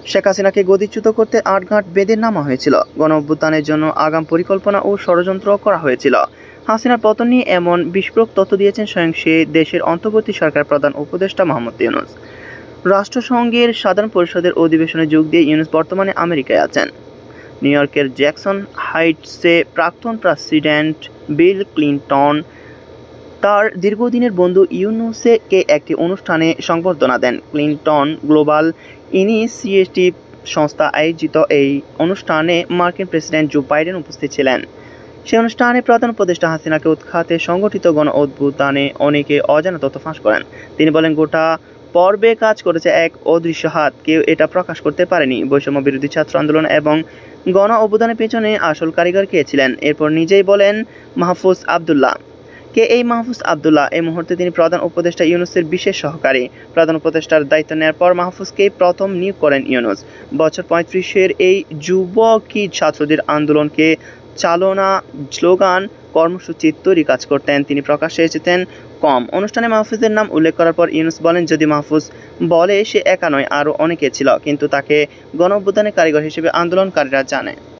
শেখ হাসিনাকে গদিচ্যুত করতে আটঘাট বেঁধে নামা হয়েছিল। গণঅভ্যুত্থানের জন্য আগাম পরিকল্পনা ও ষড়যন্ত্র করা হয়েছিল। হাসিনার পতন নিয়ে এমন বিস্ফোরক তথ্য দিয়েছেন স্বয়ং সে দেশের অন্তর্বর্তী সরকার প্রধান উপদেষ্টা মোহাম্মদ ইউনূস। রাষ্ট্রসংঘের সাধারণ পরিষদের অধিবেশনে যোগ দিয়ে ইউনূস বর্তমানে আমেরিকায় আছেন। নিউ ইয়র্কের জ্যাকসন হাইটসে প্রাক্তন প্রেসিডেন্ট বিল ক্লিনটন তার দীর্ঘদিনের বন্ধু ইউনূসকে একটি অনুষ্ঠানে সংবর্ধনা দেন। ক্লিনটন গ্লোবাল ইনিশিয়েটিভ সংস্থা আয়োজিত এই অনুষ্ঠানে মার্কিন প্রেসিডেন্ট জো বাইডেন উপস্থিত ছিলেন। সেই অনুষ্ঠানে প্রধান উপদেষ্টা হাসিনাকে উৎখাতে সংগঠিত গণ-অভ্যুত্থানে অনেকে অজানা তথ্য ফাঁস করেন। তিনি বলেন, গোটা পর্বে কাজ করেছে এক অদৃশ্য হাত, কেউ এটা প্রকাশ করতে পারেনি। বৈষম্য বিরোধী ছাত্র আন্দোলন এবং গণ-অভ্যুত্থানের পেছনে আসল কারিগর কে ছিলেন? এরপর নিজেই বলেন মাহফুজ আবদুল্লাহ। কে এই মাহফুজ আবদুল্লাহ? এই মুহূর্তে তিনি প্রধান উপদেষ্টা ইউনূসের বিশেষ সহকারী। প্রধান উপদেষ্টার দায়িত্ব নেওয়ার পর মাহফুজকেই প্রথম নিয়োগ করেন ইউনূস। বছর 35-এর এই যুবকই ছাত্রদের আন্দোলনকে চালনা, স্লোগান, কর্মসূচি তৈরি কাজ করতেন। তিনি প্রকাশ্যে এসেছেন কম। অনুষ্ঠানে মাহফুজের নাম উল্লেখ করার পর ইউনূস বলেন, যদি মাহফুজ বলে সে একা নয়, আরও অনেকে ছিল, কিন্তু তাকে গণ-অভ্যুত্থানের কারিগর হিসেবে আন্দোলনকারীরা জানে।